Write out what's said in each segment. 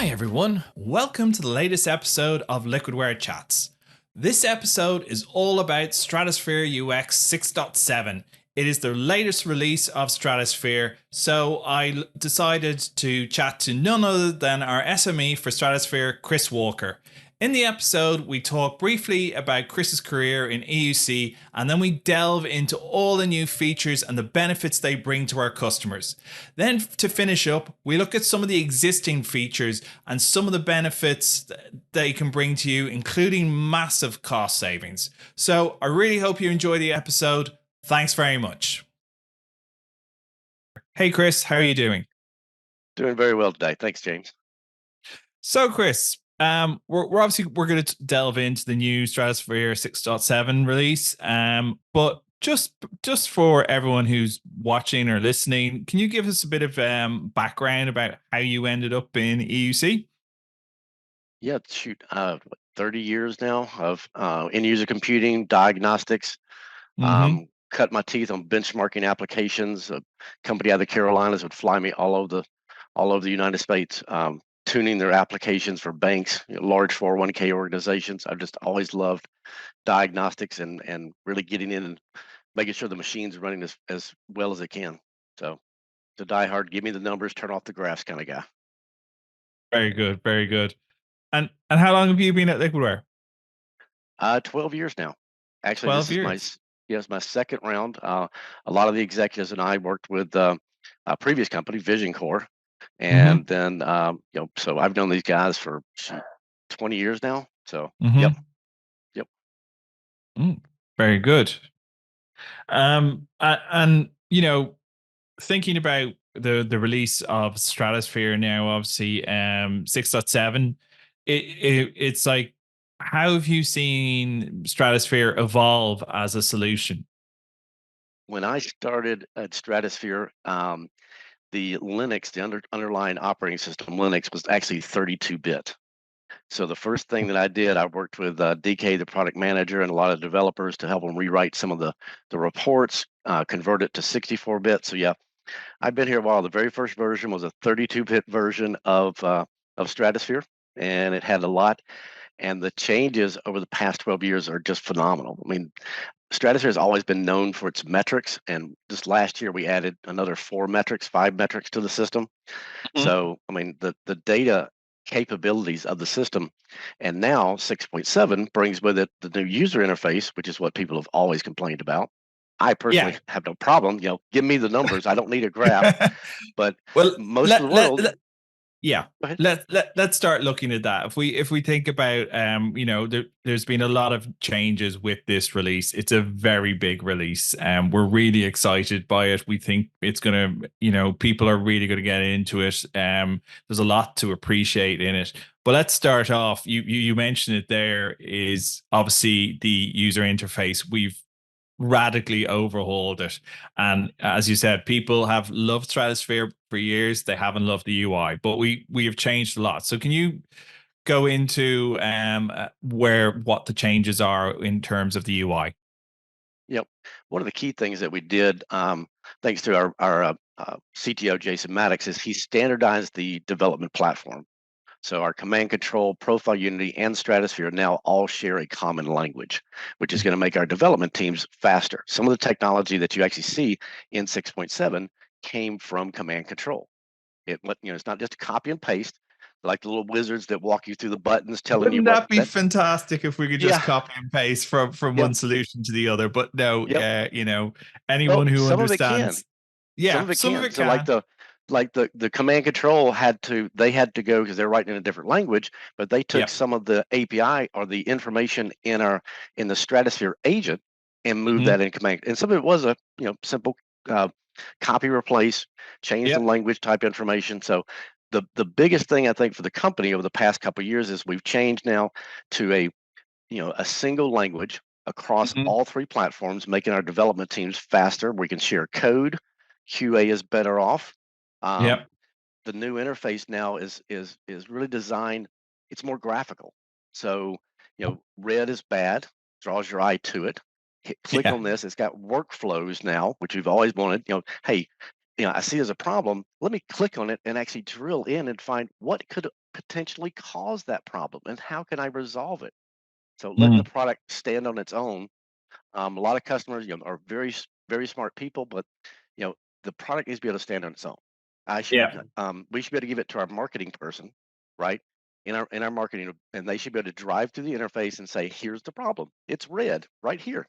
Hi everyone, welcome to the latest episode of Liquidware Chats. This episode is all about Stratusphere UX 6.7. It is the latest release of Stratusphere, so I decided to chat to none other than our SME for Stratusphere, Chris Walker. In the episode, we talk briefly about Chris's career in EUC, and then we delve into all the new features and the benefits they bring to our customers. Then, to finish up, we look at some of the existing features and some of the benefits they can bring to you, including massive cost savings. So, I really hope you enjoy the episode. Thanks very much. Hey, Chris, how are you doing? Doing very well today. Thanks, James. So, Chris, we're obviously we're going to delve into the new Stratusphere 6.7 release. But just for everyone who's watching or listening, can you give us a bit of background about how you ended up in EUC? Yeah, shoot, 30 years now of end user computing, diagnostics. Mm-hmm. Cut my teeth on benchmarking applications. A company out of the Carolinas would fly me all over the United States, tuning their applications for banks, large 401k organizations. I've just always loved diagnostics and really getting in and making sure the machine's running as well as it can. So to die hard, give me the numbers, turn off the graphs kind of guy. Very good, very good. And how long have you been at Liquidware? 12 years now. Actually, this 12 is years. yes, my second round. A lot of the executives and I worked with a previous company, Vision Core, Mm-hmm. and then so I've known these guys for 20 years now. So, yep, Mm-hmm. yep. Very good. And thinking about the release of Stratusphere now, obviously 6.7, it's like, how have you seen Stratusphere evolve as a solution? When I started at Stratusphere, the Linux, the underlying operating system, Linux was actually 32-bit. So the first thing that I did, I worked with DK, the product manager, and a lot of developers to help them rewrite some of the reports, convert it to 64-bit. So yeah, I've been here a while. The very first version was a 32-bit version of Stratusphere, and it had a lot. And the changes over the past 12 years are just phenomenal. I mean, Stratusphere has always been known for its metrics, and just last year we added another 4 metrics, 5 metrics to the system. Mhm. So, I mean, the data capabilities of the system, and now 6.7 brings with it the new user interface, which is what people have always complained about. I Yeah. personally have no problem. Give me the numbers. I don't need a graph. But Well, most of let, the let, world, let yeah, go ahead. let's start looking at that. If we think about there's been a lot of changes with this release. It's a very big release. We're really excited by it. We think it's gonna, people are really gonna get into it. There's a lot to appreciate in it. But let's start off. You mentioned it, there is obviously the user interface. We've radically overhauled it. And as you said, people have loved Stratusphere for years. They haven't loved the UI, but we have changed a lot. So can you go into where what the changes are in terms of the UI? Yep. One of the key things that we did, thanks to our CTO Jason Maddox, is he standardized the development platform. So our command control, profile unity, and Stratusphere now all share a common language, which is going to make our development teams faster. Some of the technology that you actually see in 6.7 came from command control. It's not just a copy and paste, like the little wizards that walk you through the buttons telling you Wouldn't what that be that. fantastic if we could just Yeah, copy and paste from yep, one solution to the other? But no, yep. anyone Well, who some of it can. understands, Some yeah, of it some of can. it So can. the command control they had to go because they're writing in a different language, but they took Yeah. some of the API or the information in the Stratusphere agent and moved Hmm. that in command. And some of it was a simple uh, copy replace, change the Yep. language type information. So the biggest thing I think for the company over the past couple of years is we've changed now to a single language across Hmm. all three platforms, making our development teams faster. We can share code. QA is better off. Um, Yep. the new interface now is really designed. It's more graphical. So red is bad, draws your eye to it. Click Yeah. on this. It's got workflows now, which we've always wanted. Hey, I see there's a problem. Let me click on it and actually drill in and find what could potentially cause that problem, and how can I resolve it? So letting the Mm. product stand on its own. A lot of customers, are very smart people, but you know, the product needs to be able to stand on its own. Yeah. We should be able to give it to our marketing person, right? In our marketing, and they should be able to drive through the interface and say, "Here's the problem. It's red right here."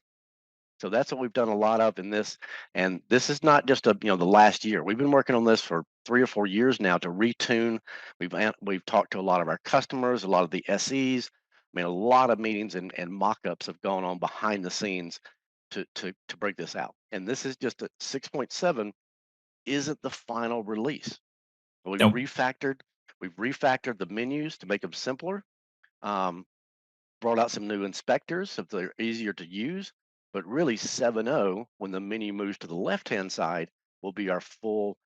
So that's what we've done a lot of in this. And this is not just the last year. We've been working on this for 3 or 4 years now to retune. We've talked to a lot of our customers, a lot of the SEs. I mean, a lot of meetings and mock-ups have gone on behind the scenes to break this out. And this is just a 6.7 isn't the final release. We've Nope. refactored, we've refactored the menus to make them simpler. Um, Brought out some new inspectors so they're easier to use. But really, 7.0, when the menu moves to the left-hand side, will be our full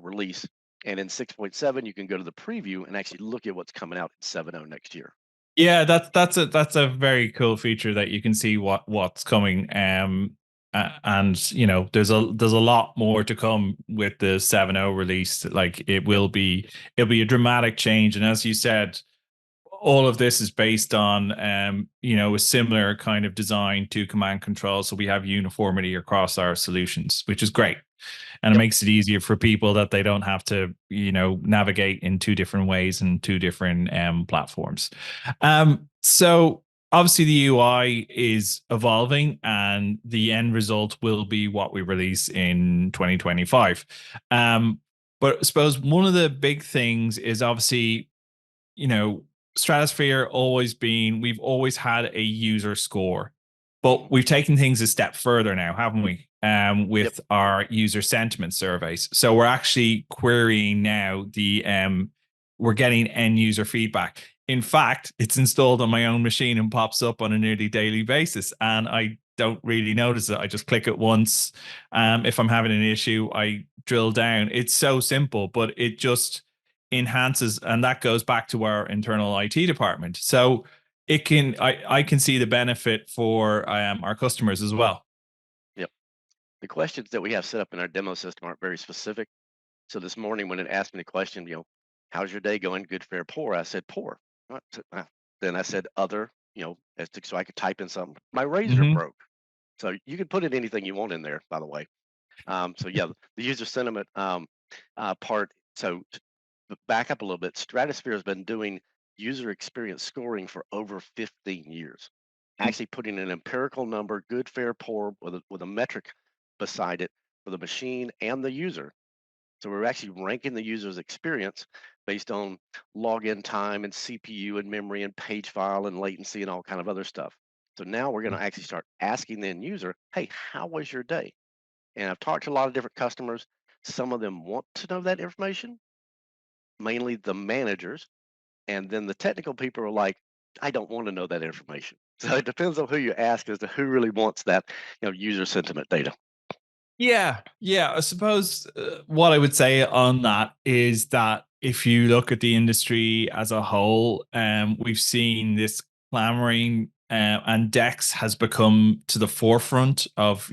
release. And in 6.7, you can go to the preview and actually look at what's coming out in 7.0 next year. Yeah, that's a very cool feature that you can see what's coming. And there's a lot more to come with the 7.0 release. Like it'll be a dramatic change. And as you said, all of this is based on a similar kind of design to command control. So we have uniformity across our solutions, which is great. And it Yep. makes it easier for people that they don't have to, navigate in two different ways and two different platforms. So obviously the UI is evolving and the end result will be what we release in 2025. But I suppose one of the big things is obviously, you know, Stratusphere we've always had a user score, but we've taken things a step further now, haven't we? Yep. With our user sentiment surveys. So we're actually querying now we're getting end user feedback. In fact, it's installed on my own machine and pops up on a nearly daily basis. And I don't really notice it. I just click it once. If I'm having an issue, I drill down. It's so simple, but it just enhances, and that goes back to our internal IT department. So I can see the benefit for our customers as well. Yep. The questions that we have set up in our demo system aren't very specific. So this morning, when it asked me the question, how's your day going? Good, fair, poor? I said poor. Then I said other, so I could type in something. My razor Mm-hmm. broke. So you can put in anything you want in there, by the way. So yeah, the user sentiment part. So back up a little bit. Stratusphere has been doing user experience scoring for over 15 years. Actually putting an empirical number, good, fair, poor, with a metric beside it for the machine and the user. So we're actually ranking the user's experience based on login time and CPU and memory and page file and latency and all kind of other stuff. So now we're going to actually start asking the end user, hey, how was your day? And I've talked to a lot of different customers. Some of them want to know that information, mainly the managers. And then the technical people are like, I don't want to know that information. So it depends on who you ask as to who really wants that, user sentiment data. Yeah, yeah. I suppose what I would say on that is that if you look at the industry as a whole, we've seen this clamoring, and DEX has become to the forefront of,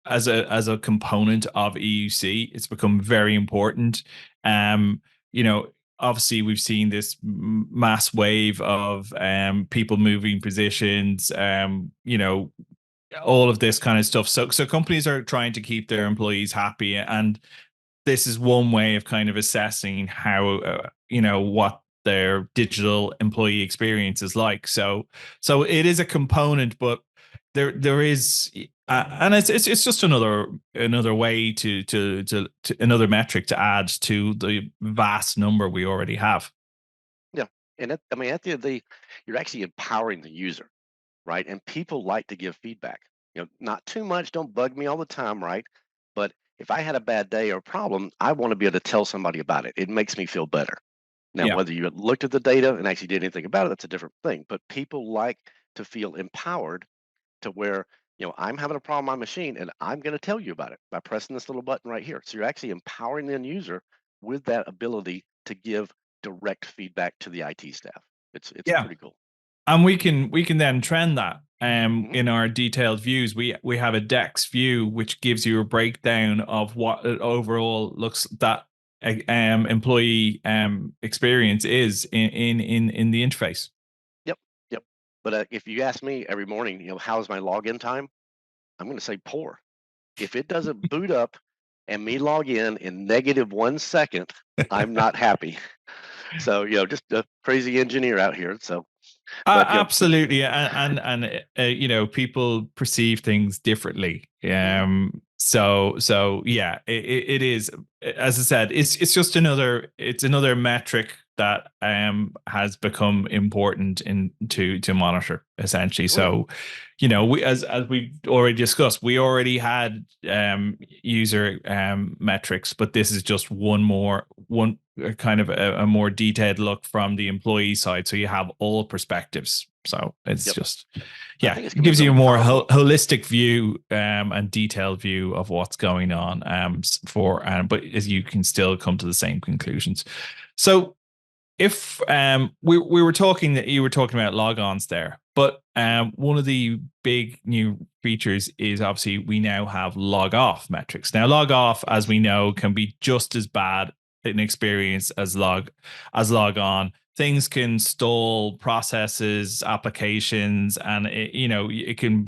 as a component of EUC. It's become very important. Um, you know, Obviously we've seen this mass wave of people moving positions. All of this kind of stuff. So companies are trying to keep their employees happy, and this is one way of kind of assessing how what their digital employee experience is like. So it is a component, but there is. And it's just another way to another metric to add to the vast number we already have. Yeah. And at the end of the day, you're actually empowering the user, right? And people like to give feedback. Not too much, don't bug me all the time, right? But if I had a bad day or problem, I want to be able to tell somebody about it. It makes me feel better. Now, Yeah. whether you looked at the data and actually did anything about it, that's a different thing. But people like to feel empowered to where, I'm having a problem on my machine and I'm going to tell you about it by pressing this little button right here. So you're actually empowering the end user with that ability to give direct feedback to the IT staff. It's Yeah. pretty cool. And we can then trend that Hmm. in our detailed views. We have a DEX view which gives you a breakdown of what it overall looks that employee experience is in the interface. Yep, yep. But if you ask me every morning, how's my login time? I'm going to say poor. If it doesn't boot up and me log in -1 second, I'm not happy. So, just a crazy engineer out here. So, but Absolutely, and people perceive things differently. So yeah, it is. As I said, it's just another metric that has become important to monitor essentially. oh yeah, So, we as we already discussed, we already had user metrics, but this is just one kind of a more detailed look from the employee side, so you have all perspectives. So it's yep. just, I yeah, think it's it going to be gives you really a more powerful. holistic view and detailed view of what's going on but as you can still come to the same conclusions. So if we were talking that you were talking about logons there, but one of the big new features is obviously we now have log off metrics. Now log off, as we know, can be just as bad an experience as log on. Things can stall processes, applications, and it can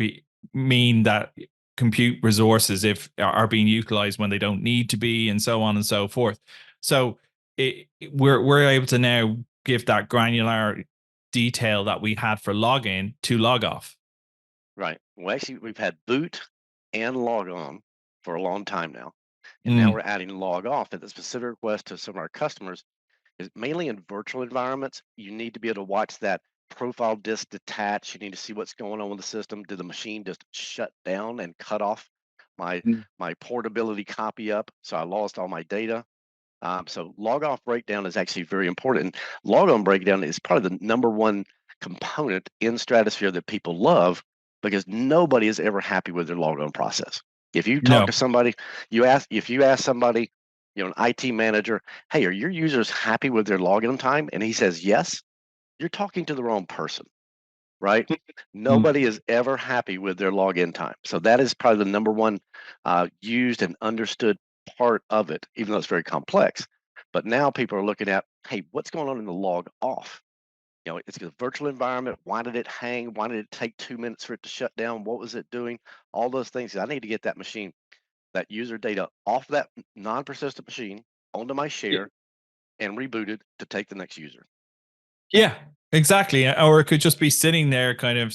mean that compute resources if are being utilized when they don't need to be, and so on and so forth. So we're able to now give that granular detail that we had for login to log off. Right. Well, actually, we've had boot and log on for a long time now. And now Mm, we're adding log off at the specific request to some of our customers is mainly in virtual environments. You need to be able to watch that profile disk detach. You need to see what's going on with the system. Did the machine just shut down and cut off my mm, my portability copy up? So I lost all my data. So log off breakdown is actually very important. Log on breakdown is probably the number one component in Stratusphere that people love because nobody is ever happy with their log on process. If you talk no. to somebody, if you ask somebody, an IT manager, hey, are your users happy with their login time? And he says yes, you're talking to the wrong person, right? Mm, Nobody is ever happy with their login time. So that is probably the number one used and understood part of it, even though it's very complex. But now people are looking at, hey, what's going on in the log off? It's a virtual environment. Why did it hang? Why did it take 2 minutes for it to shut down? What was it doing? All those things. I need to get that machine, that user data off that non-persistent machine onto my share and rebooted to take the next user. yeah, exactly. Or it could just be sitting there kind of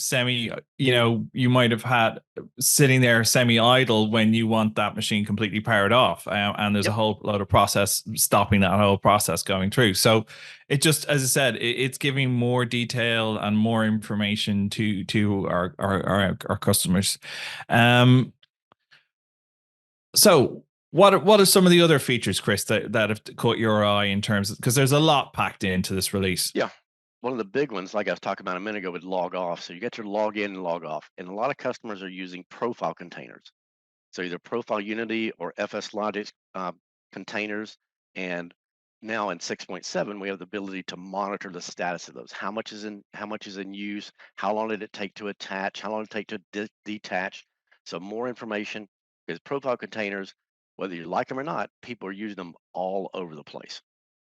you might have had sitting there semi idle when you want that machine completely powered off. And there's a Yep. whole lot of process stopping that whole process going through. So it just, as I said, it's giving more detail and more information to our customers. Um, so what are some of the other features, Chris, that have caught your eye in terms of, because there's a lot packed into this release? Yeah. One of the big ones, like I was talking about a minute ago, with log off. So you got your log in and log off. And a lot of customers are using profile containers. So either Profile Unity or FS Logic containers. And now in 6.7, we have the ability to monitor the status of those. How much is in use? How long did it take to attach? How long did it take to detach? So more information, because profile containers, whether you like them or not, people are using them all over the place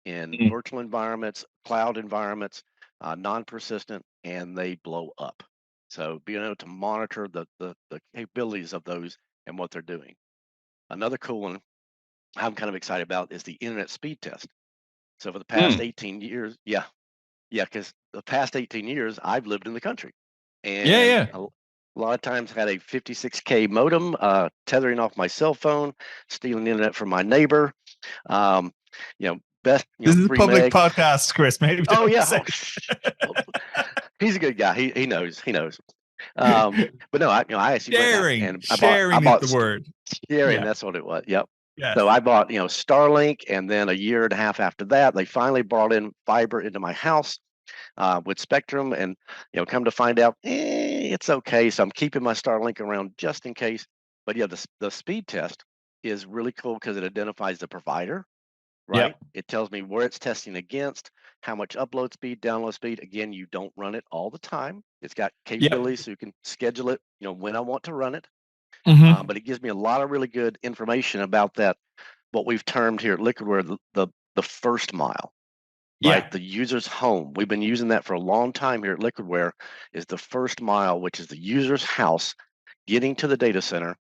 in Mm. virtual environments, cloud environments, non-persistent, and they blow up. So being able to monitor the capabilities of those and what they're doing. Another cool one I'm kind of excited about is the internet speed test. So for the past Mm. 18 years, yeah, because the past 18 years I've lived in the country, Yeah, and yeah. a lot of times had a 56K modem, tethering off my cell phone, stealing internet from my neighbor. Um, best, This is a three public meg. podcast, Chris. Maybe Oh don't yeah, say. oh, he's a good guy. He knows. He knows. But no, I actually went out Sharing, and I sharing is bought the word. sharing. Yeah. That's what it was. Yep. So Yes. I bought, Starlink, and then a year and a half after that, they finally brought in fiber into my house with Spectrum, and come to find out, it's okay. So I'm keeping my Starlink around just in case. But yeah, the speed test is really cool because it identifies the provider, right? Yep. It tells me where it's testing against, how much upload speed, download speed. Again, you don't run it all the time. It's got Yep. capabilities so you can schedule it, when I want to run it. Hmm. But it gives me a lot of really good information about that what we've termed here at Liquidware the first mile, right? Yeah. The user's home. We've been using that for a long time here at Liquidware, is the first mile, which is the user's house getting to the data center.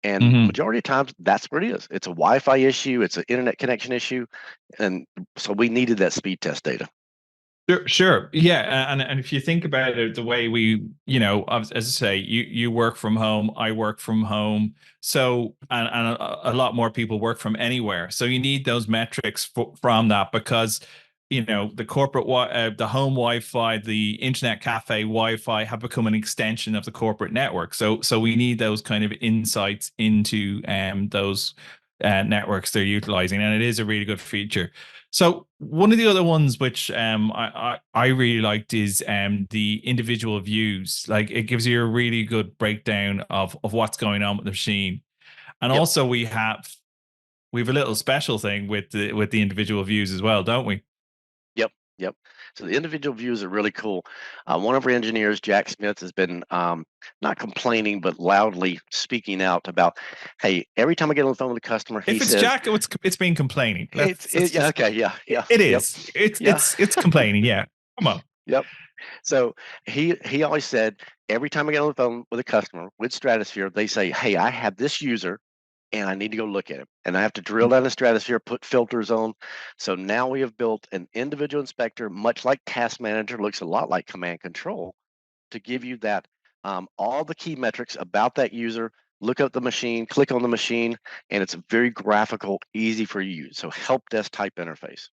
And Hmm. majority of times, that's where it is. It's a Wi-Fi issue, it's an internet connection issue, and so we needed that speed test data. Sure, sure. Yeah, and if you think about it, the way we, as I say, you work from home, I work from home, so and a lot more people work from anywhere. So you need those metrics from that because the the home Wi-Fi, the internet cafe Wi-Fi have become an extension of the corporate network. So we need those kind of insights into those networks they're utilizing, and it is a really good feature. So one of the other ones which I really liked is the individual views. Like it gives you a really good breakdown of what's going on with the machine. And Yep. also we have a little special thing with the individual views as well, don't we? Yep, yep. So the individual views are really cool. One of our engineers, Jack Smith, has been not complaining but loudly speaking out about, hey, every time I get on the phone with a customer, he If it's says, Jack, it's been complaining. Let's yeah, just okay, yeah, yeah, it yep, is. It's yeah, it's it's complaining. Yeah. Come on. yep. So he always said every time I get on the phone with a customer with Stratusphere, they say, hey, I have this user and I need to go look at him. And I have to drill down the Stratusphere, put filters on. So now we have built an individual inspector, much like Task Manager, looks a lot like Command Control, to give you that all the key metrics about that user. Look up the machine, click on the machine, and it's a very graphical, easy for you to use. So help desk type interface.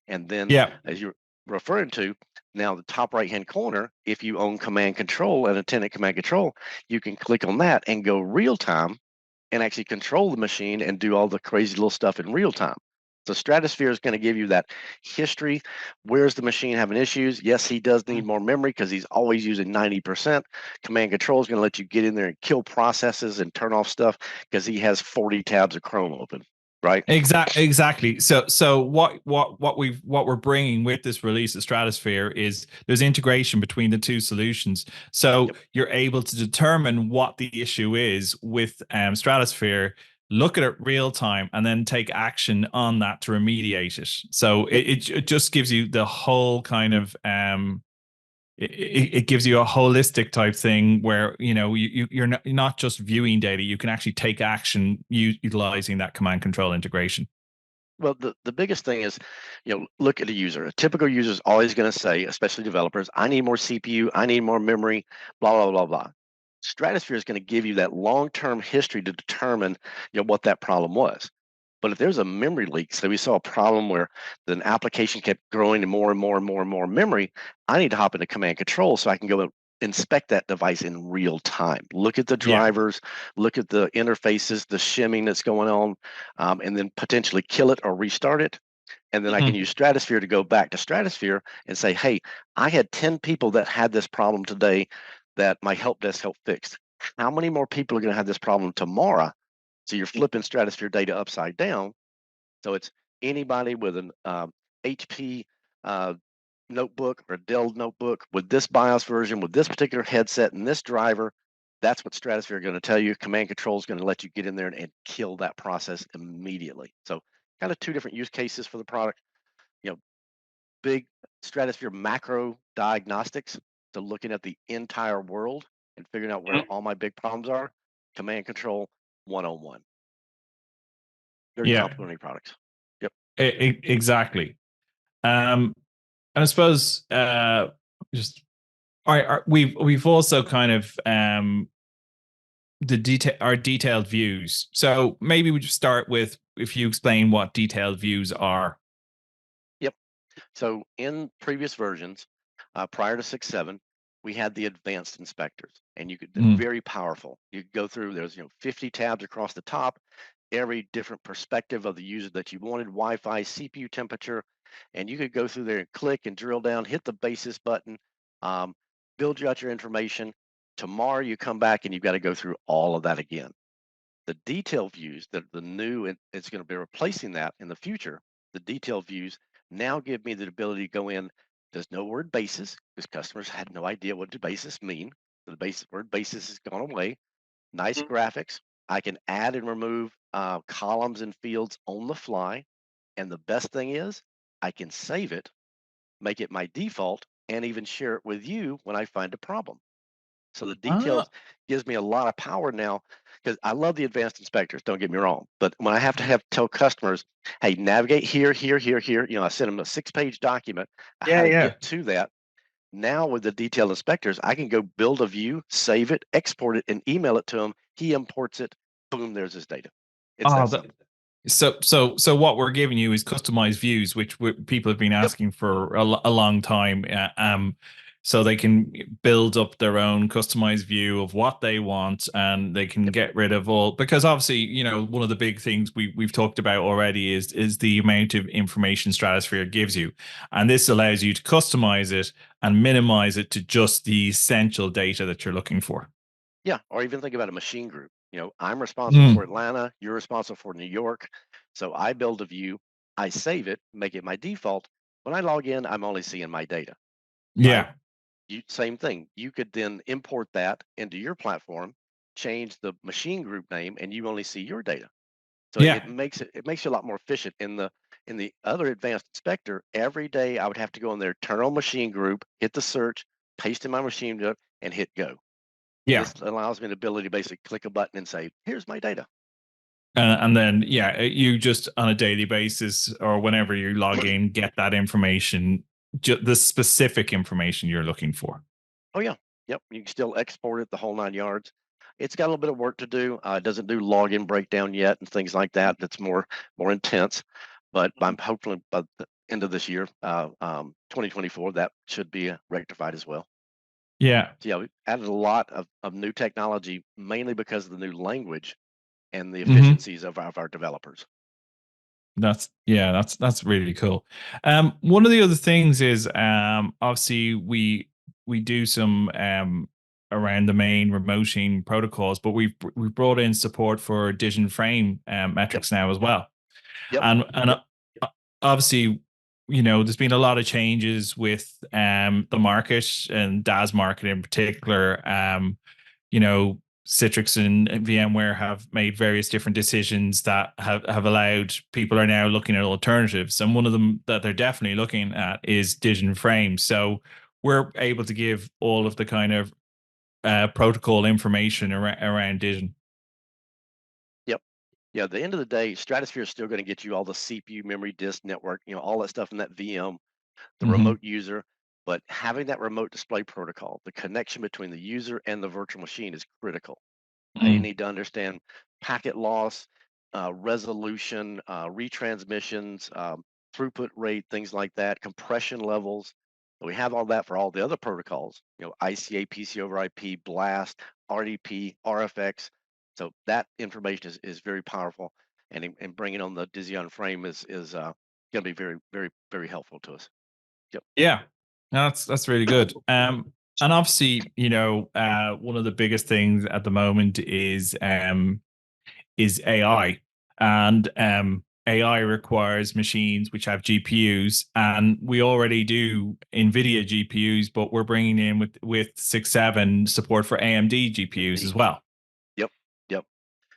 And then, Yeah. as you're referring to, now the top right hand corner, if you own Command Control and a tenant Command Control, you can click on that and go real time and actually control the machine and do all the crazy little stuff in real time. So Stratusphere is going to give you that history. Where's the machine having issues? Yes, he does need more memory because he's always using 90%. Command Control is going to let you get in there and kill processes and turn off stuff because he has 40 tabs of Chrome open, right? Exactly. So what we're bringing with this release of Stratusphere is there's integration between the two solutions. So Yep. you're able to determine what the issue is with Stratusphere, look at it real time, and then take action on that to remediate it. So Yep. it just gives you the whole kind of it gives you a holistic type thing where you're not just viewing data, you can actually take action utilizing that command control integration. Well, the biggest thing is, look at a user. A typical user is always going to say, especially developers, I need more CPU, I need more memory, blah, blah, blah, blah. Stratusphere is going to give you that long-term history to determine, what that problem was. But if there's a memory leak, so we saw a problem where an application kept growing to more and more and more and more memory, I need to hop into command control so I can go and inspect that device in real time. Look at the Yeah. drivers, look at the interfaces, the shimming that's going on, and then potentially kill it or restart it. And then I can Mhm. use Stratusphere to go back to Stratusphere and say, hey, I had 10 people that had this problem today that my help desk helped fix. How many more people are going to have this problem tomorrow? So you're flipping Stratusphere data upside down. So it's anybody with an HP uh, notebook or a Dell notebook with this BIOS version, with this particular headset and this driver. That's what Stratusphere is going to tell you. Command Control is going to let you get in there and kill that process immediately. So kind of two different use cases for the product. You know, big Stratusphere macro diagnostics. So looking at the entire world and figuring out where all my big problems are. Command Control 101. Very Yeah, complementary products. Yep. exactly. And I suppose just all right, we've also kind of the detail our detailed views. So maybe we just start with if you explain what detailed views are. Yep. So in previous versions, prior to 6.7, we had the advanced inspectors, and they're Mm. very powerful. You could go through, there's 50 tabs across the top, every different perspective of the user that you wanted, Wi-Fi, CPU temperature, and you could go through there and click and drill down, hit the basis button, um, build you out your information. Tomorrow you come back and you've got to go through all of that again. The detail views that the new and it's going to be replacing that in the future. The detail views now give me the ability to go in. There's no word basis because customers had no idea what the basis mean. So the basic word basis has gone away. Nice graphics. I can add and remove columns and fields on the fly. And the best thing is, I can save it, make it my default, and even share it with you when I find a problem. So the details Ah, gives me a lot of power now because I love the advanced inspectors, don't get me wrong. But when I have to have tell customers, hey, navigate here, here, here, here, I send them a 6-page document, how yeah, to yeah. get to that. Now with the detailed inspectors, I can go build a view, save it, export it, and email it to him. He imports it. Boom, there's his data. It's Oh, that simple. so what we're giving you is customized views, which people have been Yep. asking for a long time. So they can build up their own customized view of what they want, and they can Yep. get rid of all, because obviously, one of the big things we've talked about already is the amount of information Stratosphere gives you, and this allows you to customize it and minimize it to just the essential data that you're looking for. Yeah. Or even think about a machine group. I'm responsible for Mm. Atlanta. You're responsible for New York. So I build a view, I save it, make it my default. When I log in, I'm only seeing my data, right? Yeah, Same thing. You could then import that into your platform, change the machine group name, and you only see your data. So yeah. it makes you a lot more efficient. In the other advanced inspector, every day I would have to go in there, turn on machine group, hit the search, paste in my machine group, and hit go. Yeah. This allows me the ability to basically click a button and say, "Here's my data." And then, yeah, you just on a daily basis or whenever you log in, get that information, the specific information you're looking for. Oh yeah, yep. You can still export it the whole 9 yards. It's got a little bit of work to do. It doesn't do login breakdown yet and things like that. That's more intense. But I'm hopefully by the end of this year, 2024, that should be rectified as well. Yeah. So yeah, we've added a lot of new technology, mainly because of the new language and the Hmm. efficiencies of our developers. That's really cool. One of the other things is, obviously we do some around the main remoting protocols, but we've brought in support for Digital Frame Yep, metrics now as well. yep, And yep, obviously, there's been a lot of changes with the market and DAS market in particular. You know, Citrix and VMware have made various different decisions that have allowed people are now looking at alternatives. And one of them that they're definitely looking at is Digital Frame. So we're able to give all of the kind of protocol information around Digital. yep. Yeah, at the end of the day, Stratosphere is still going to get you all the CPU, memory, disk, network, all that stuff in that VM, the Hmm. remote user. But having that remote display protocol, the connection between the user and the virtual machine is critical. You Mm. need to understand packet loss, resolution, retransmissions, throughput rate, things like that, compression levels. We have all that for all the other protocols, ICA, PC over IP, BLAST, RDP, RFX. So that information is very powerful, and bringing on the Dizion frame is going to be very, very, very helpful to us. Yep. Yeah, no, that's really good. And obviously, one of the biggest things at the moment is AI, and AI requires machines which have GPUs, and we already do NVIDIA GPUs, but we're bringing in with 6.7 support for AMD GPUs D. as well. Yep. Yep.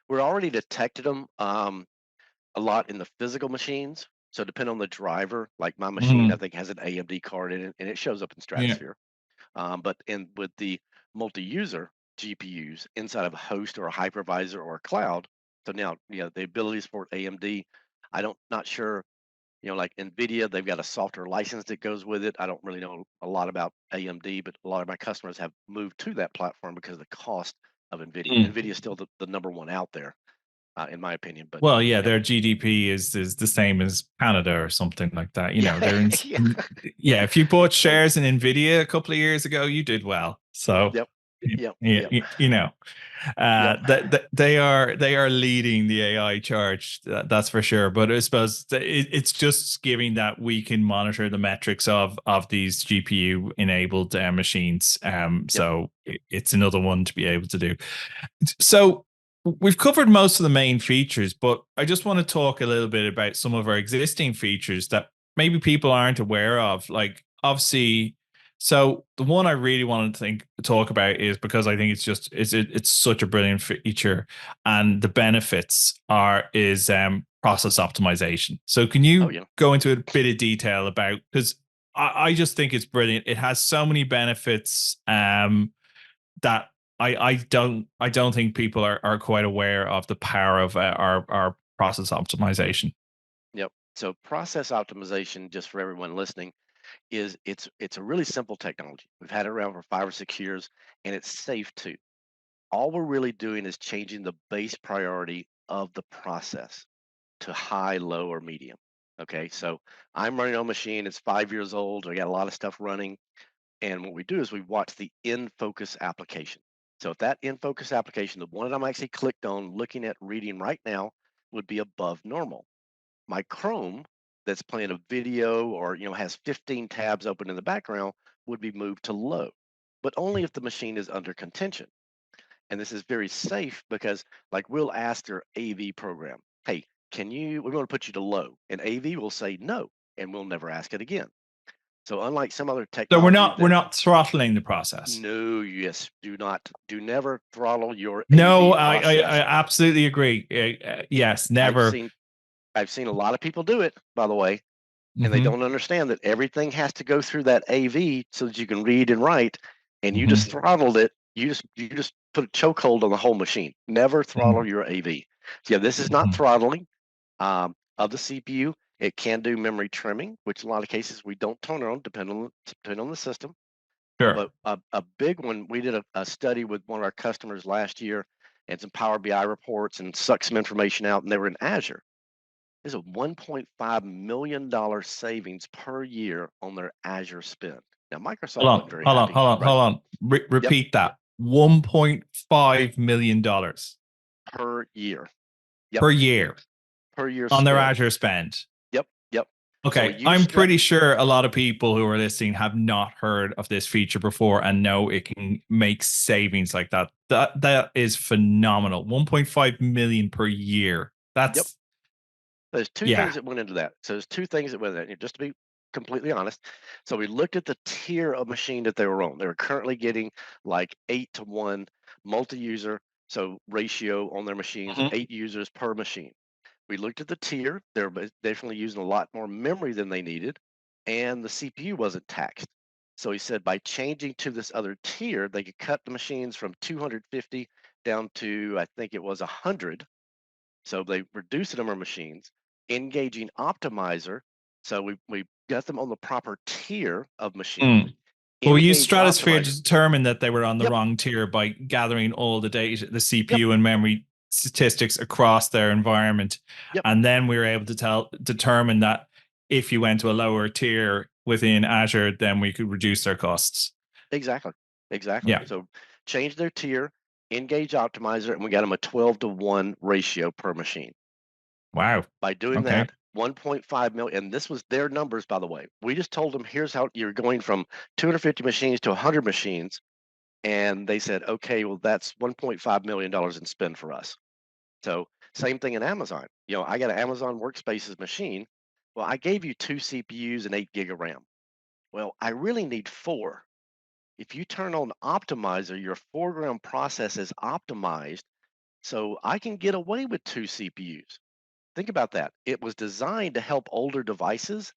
We're already detected them. A lot in the physical machines. So depending on the driver, like my machine, I Mhm. think has an AMD card in it, and it shows up in Yeah, Stratosphere. But in with the multi-user GPUs inside of a host or a hypervisor or a cloud, so now the ability to support AMD. I don't not sure. Like NVIDIA, they've got a software license that goes with it. I don't really know a lot about AMD, but a lot of my customers have moved to that platform because of the cost of NVIDIA. mm. NVIDIA is still the number one out there, in my opinion. But Well, yeah, you know, their GDP is the same as Canada or something like that. yeah, They're in, yeah. yeah. If you bought shares in Nvidia a couple of years ago, you did well. So, Yep. Yep. yeah, Yep. Yep. that they are leading the AI charge. That's for sure. But I suppose it's just giving that we can monitor the metrics of these GPU enabled machines. Yep. So it's another one to be able to do. So we've covered most of the main features, but I just want to talk a little bit about some of our existing features that maybe people aren't aware of. Like, obviously, So the one I really wanted to talk about is because I think it's such a brilliant feature, and the benefits are is process optimization. So can Oh you yeah. go into a bit of detail about, because I just think it's brilliant. It has so many benefits that I don't think people are quite aware of the power of our process optimization. Yep. So process optimization, just for everyone listening, is it's a really simple technology. We've had it around for 5 or 6 years, and it's safe too. All we're really doing is changing the base priority of the process to high, low, or medium. Okay, so I'm running on a machine. It's 5 years old. I got a lot of stuff running, and what we do is we watch the in focus application. So if that in focus application, the one that I'm actually clicked on, looking at reading right now, would be above normal. My Chrome that's playing a video or has 15 tabs open in the background would be moved to low, but only if the machine is under contention. And this is very safe because like we'll ask their AV program, hey, we want to put you to low, and AV will say no, and we'll never ask it again. So unlike some other So we're technology not we're that not throttling the process. no, yes, do never throttle your No, AV I process. absolutely agree. Yes, I've never. seen I've seen a lot of people do it, by the way, and they Hmm. don't understand that everything has to go through that AV so that you can read and write, and you just Hmm. throttled it. You just put a chokehold on the whole machine. Never throttle your AV. So yeah, this is not Hmm. throttling of the CPU. It can do memory trimming, which in a lot of cases we don't turn on, depending on the system. Sure. But a big one, we did a study with one of our customers last year, and some Power BI reports, and sucked some information out, and they were in Azure. There's a $1.5 million savings per year on their Azure spend. Now, Microsoft Hold wasn't on, very hold on, happy, hold on, right? hold on. Yep, Repeat that. $1.5 million per year. Yep, per year per year on their spend. Azure spend. Yep, yep. So we Okay, use I'm Strat. pretty sure a lot of people who are listening have not heard of this feature before and know it can make savings like that. That is phenomenal. 1.5 million per year. Yep. That's There's two things yeah. that went into that. So there's two things that went in. Just to be completely honest, so we looked at the tier of machine that they were on. They were currently getting like 8-to-1 multi-user, so ratio on their machines of Mhm. 8 users per machine. We looked at the tier. They're definitely using a lot more memory than they needed, and the CPU wasn't taxed. So he said by changing to this other tier, they could cut the machines from 250 down to, I think it was 100. So they reduced the number of machines, engaging optimizer. So we got them on the proper tier of machine, Mm. Well, we used engage Stratusphere optimizer. to determine that they were on the Yep, wrong tier by gathering all the data, the yep, CPU and memory statistics across their environment. yep, And then we were able to determine that if you went to a lower tier within Azure, then we could reduce their costs. exactly, exactly. Yeah. So change their tier, engage optimizer, and we got them a 12-to-1 ratio per machine. Wow. By doing Okay. that, 1.5 million, and this was their numbers, by the way. We just told them, here's how you're going from 250 machines to 100 machines. And they said, okay, well, that's $1.5 million in spend for us. So same thing in Amazon. I got an Amazon Workspaces machine. Well, I gave you 2 CPUs and 8 gig of RAM. Well, I really need 4. If you turn on Optimizer, your foreground process is optimized, so I can get away with 2 CPUs. Think about that. It was designed to help older devices,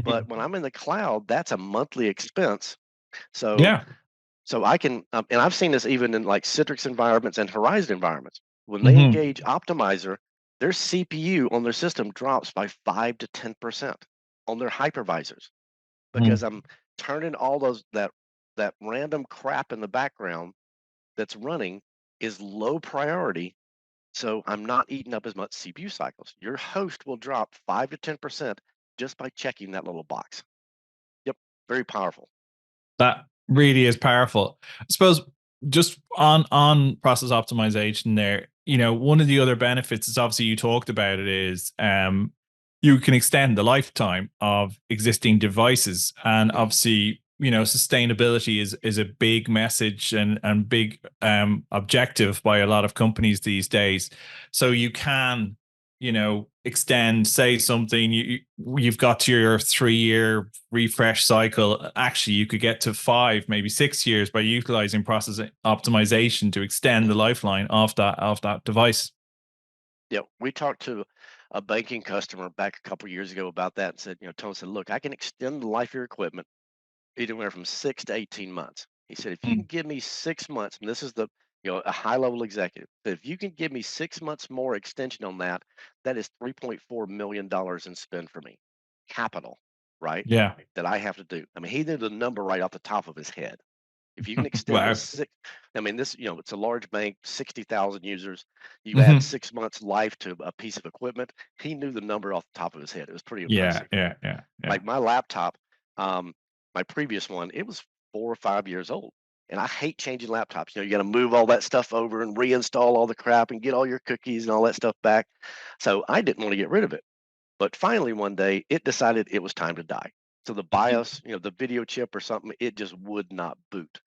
but Mhm. when I'm in the cloud, that's a monthly expense. So Yeah. so I can, and I've seen this even in like Citrix environments and Horizon environments. When they Hmm. engage Optimizer, their CPU on their system drops by 5 to 10% on their hypervisors because I'm turning all that random crap in the background that's running is low priority. So I'm not eating up as much CPU cycles. Your host will drop 5 to 10% just by checking that little box. Yep, very powerful. That really is powerful. I suppose just on process optimization there, one of the other benefits is obviously you talked about it is you can extend the lifetime of existing devices. And Mhm. obviously, sustainability is a big message and big objective by a lot of companies these days. So you can extend, say something, you've got to your 3-year refresh cycle. Actually, you could get to 5, maybe 6 years by utilizing process optimization to extend the lifeline of that device. Yeah, we talked to a banking customer back a couple years ago about that and said, Tony said, look, I can extend the life of your equipment anywhere from 6 to 18 months. He said, if you can Mm. give me 6 months, and this is a high level executive, but if you can give me 6 months more extension on that, that is $3.4 million in spend for me. Capital, right? Yeah. That I have to do. I mean, he knew the number right off the top of his head. If you can extend the Wow. six, I mean, it's a large bank, 60,000 users. You add Hmm. 6 months life to a piece of equipment. He knew the number off the top of his head. It was pretty Yeah, impressive. yeah, yeah, yeah. Like my laptop, um, my previous one, it was 4 or 5 years old. And I hate changing laptops. You got to move all that stuff over and reinstall all the crap and get all your cookies and all that stuff back. So I didn't want to get rid of it. But finally, one day, it decided it was time to die. So the BIOS, the video chip or something, it just would not boot.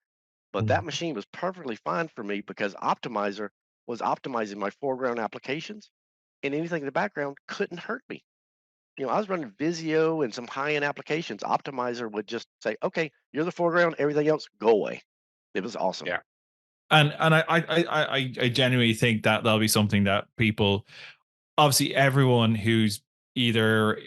But that machine was perfectly fine for me because Optimizer was optimizing my foreground applications, and anything in the background couldn't hurt me. I was running Visio and some high-end applications. Optimizer would just say, "Okay, you're the foreground. Everything else, go away." It was awesome. Yeah. And I genuinely think that that'll be something that people, obviously everyone who's either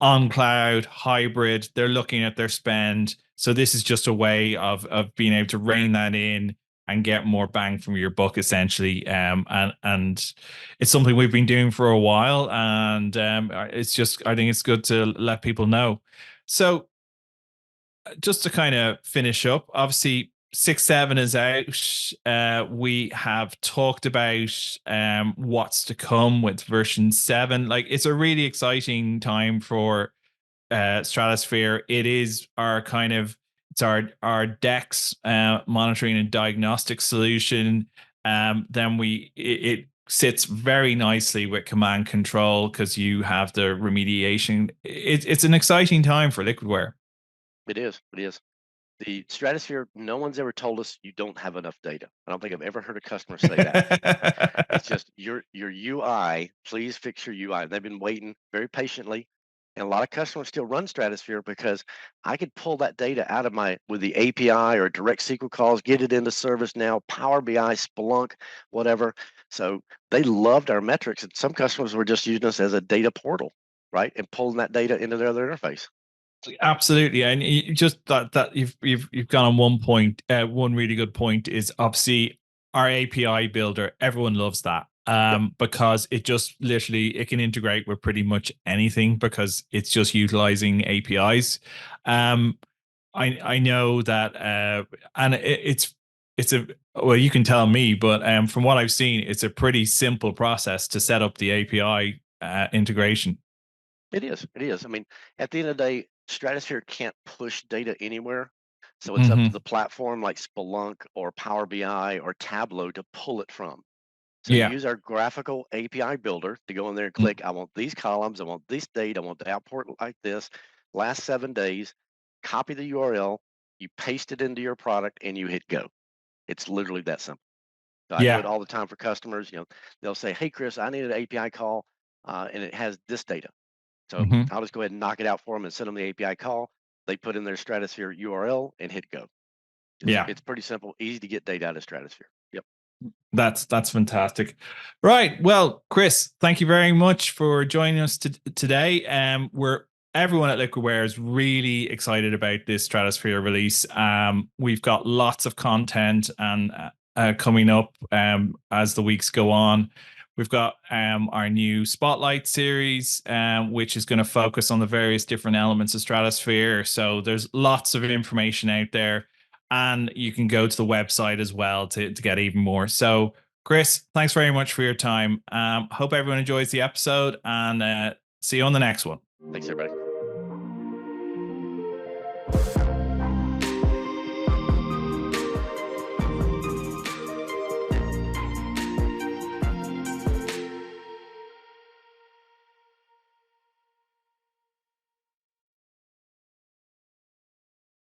on cloud, hybrid, they're looking at their spend. So this is just a way of being able to rein that in and get more bang from your buck, essentially. And it's something we've been doing for a while, and it's just, I think it's good to let people know. So just to kind of finish up, obviously 6.7 is out. We have talked about what's to come with version 7. Like, it's a really exciting time for Stratusphere. It is our kind of, it's our DEX monitoring and diagnostic solution. Then it sits very nicely with command control because you have the remediation. It's an exciting time for Liquidware. It is. It is. The Stratosphere, no one's ever told us you don't have enough data. I don't think I've ever heard a customer say that. It's just your UI, please fix your UI. They've been waiting very patiently. And a lot of customers still run Stratosphere because I could pull that data out of with the API or direct SQL calls, get it into ServiceNow, Power BI, Splunk, whatever. So they loved our metrics. And some customers were just using us as a data portal, right? And pulling that data into their other interface. Absolutely, and just that you've gone on one point. One really good point is obviously our API builder. Everyone loves that Yep, because it just literally it can integrate with pretty much anything because it's just utilizing APIs. Um, I know that, and it's a, well, you can tell me, but from what I've seen, it's a pretty simple process to set up the API integration. it is. It is. I mean, at the end of the day, Stratosphere can't push data anywhere. So it's up to Hmm. the platform like Splunk or Power BI or Tableau to pull it from. So you Yeah. use our graphical API builder to go in there and click, I want these columns, I want this date, I want the output like this, last 7 days, copy the URL, you paste it into your product, and you hit go. It's literally that simple. So I do it Yeah. all the time for customers. They'll say, hey, Chris, I need an API call, and it has this data. So Hmm. I'll just go ahead and knock it out for them and send them the API call. They put in their Stratosphere URL and hit go. Yeah. It's pretty simple, easy to get data out of Stratosphere. Yep. That's fantastic. Right. Well, Chris, thank you very much for joining us today. We're Everyone at Liquidware is really excited about this Stratosphere release. We've got lots of content and coming up as the weeks go on. We've got our new Spotlight series, which is going to focus on the various different elements of Stratosphere. So there's lots of information out there, and you can go to the website as well to get even more. So, Chris, thanks very much for your time. Hope everyone enjoys the episode, and see you on the next one. Thanks, everybody.